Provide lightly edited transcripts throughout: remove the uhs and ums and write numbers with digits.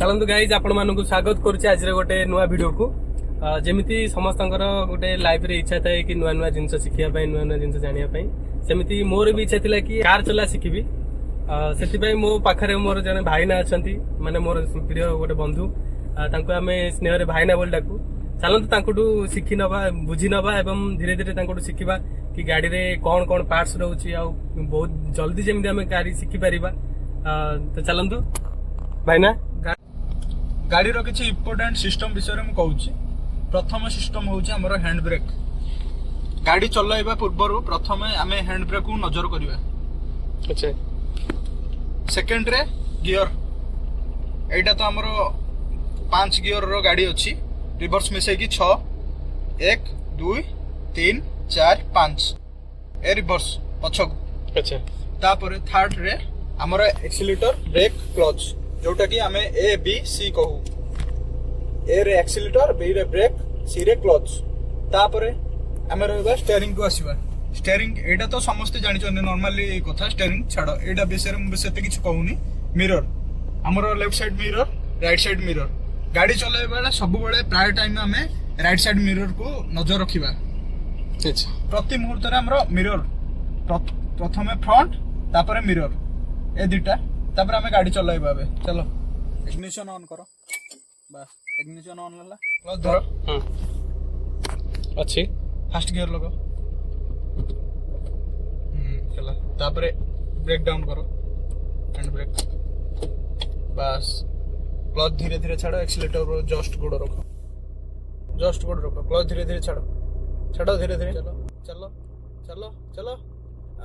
चलतु गाइज आपण मानक स्वागत करुचे आज गोटे नुआ वीडियो को जमीती समस्त गोटे लाइफ रे इच्छा थाए कि नुआ नुआ जिनस शिखिया नुआ नुआ जिनस जानिया सेमती मोर भी इच्छा थिला कि कार चला शिखिबी से मो पाखरे मोर जने भाईना अछंती माने मोर प्रिय गोटे बंधु तांको आमे स्नेह रे भाईना बोल डाकू चलतु तांकोटू शिखि नबा बुझी नबा एवं धीरे धीरे तांकोटू शिखिबा कि गाड़ी रे कौन कौन पार्ट्स रहउची आ बहुत जल्दी जमीती आमे गाड़ी शिखि परिबा तो चलतु भाईना गाड़ी रो किछि इंपोर्टेंट सिस्टम विषय में कहूची। प्रथम सिस्टम होउची हमर हैंड ब्रेक। गाड़ी चलाइबा पूर्व प्रथम आमे हैंड ब्रेक को नजर करिवा। अच्छा सेकंड रे गियर एटा तो हमर 5 गियर रो गाड़ी अछि रिवर्स मिसै की 6 1 2 3 4 5 ए रिवर्स पछक। अच्छा तापर थर्ड रे हमर एक्सीलरेटर ब्रेक क्लच जोटा कि आमे ए बी सी कहू। ए रे एक्सीलरेटर बी रे ब्रेक सी रे क्लच तापरे आमे रहबा स्टीयरिंग को आसीबा। स्टीयरिंग एटा तो समस्त जानि छन नॉर्मली कथा स्टीयरिंग छाडो एटा विषय में बेसेते किछ कहूनी। मिरर हमर left side mirror right side mirror गाड़ी चलाइबा सब बेले प्राय टाइम आमे राइट साइड मिरर को नजर रखिबा। अच्छा प्रति मुहूर्त रे हमर मिरर प्रथमे फ्रंट तापरे मिरर ए दुटा तापर हमें गाड़ी चलाइबा। बे चलो इग्निशन ऑन करो। बस इग्निशन ऑन होला क्लच धरो। अच्छी फास्ट गियर लगाओ। चला तापर ब्रेक डाउन करो हैंड ब्रेक। बस क्लच धीरे धीरे छाड़ो एक्सीलरेटर पर जस्ट गोड़ रखो। जस्ट गोड़ रखो क्लच धीरे धीरे छाड़ो छाड़ो धीरे धीरे चलो चलो चलो चलो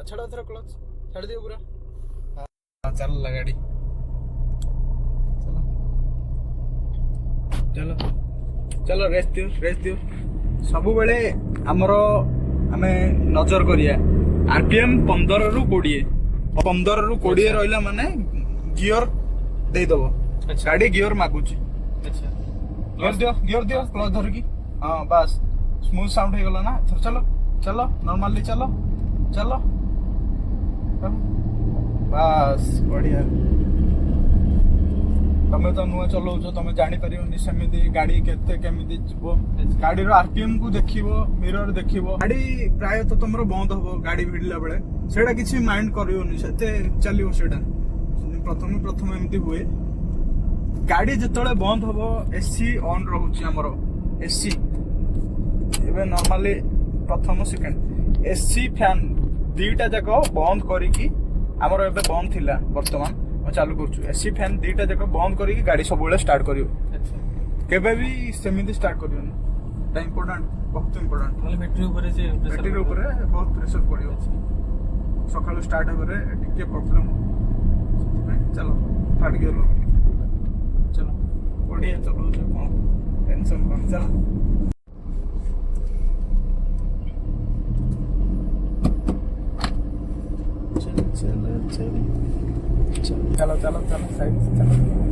छाड़ो थोड़ा क्लच छाड़ दियो पूरा। चल गाड़ी चलो चलो रेस्ट दियो सब बेले हमरो हमें नजर करिया आरपीएम 15 रु 20 रहला माने गियर दे दबो। अच्छा गाड़ी गियर मागुची। अच्छा गियर दियो क्लच धर की। हां बस स्मूथ साउंड हो गला ना। चलो चलो नॉर्मली चलो चलो बस बढ़िया। तमे तो नुआ चलाउछ तमे जानि परियोनी सेमिति गाड़ी केते केमिति जिवो। गाड़ी रो आरपीएम को देखिवो मिरर देखिवो। गाड़ी प्राय तो तमरो बंद होबो गाड़ी भिडला बेले सेडा किछि माइंड करियोनी सेते चलिवो। सेडा प्रथम एमति हुए गाड़ी जतले बंद होबो एसी ऑन रहउची हमरो एसी एबे नॉर्मली प्रथम सेकंड एसी फैन दीटा जाको बंद करिकी हमर एबे बंद थिला वर्तमान चालू करछु। एसी फैन दीटा जक बंद करिकी गाड़ी सब बेले स्टार्ट करियो। अच्छा केबे भी सेमिति स्टार्ट करियो ना ता इंपोर्टेंट बहुत इंपोर्टेंट। मतलब बैटरी ऊपर से बैटरी ऊपर बहुत प्रेशर पड़ियो। सकाळ स्टार्ट होबरे टिके प्रॉब्लम चलो थर्ड गियर लो चलो बढ़िया चलो कोन टेंशन कोन चलो चलो चलो चलो चलो साइड चलो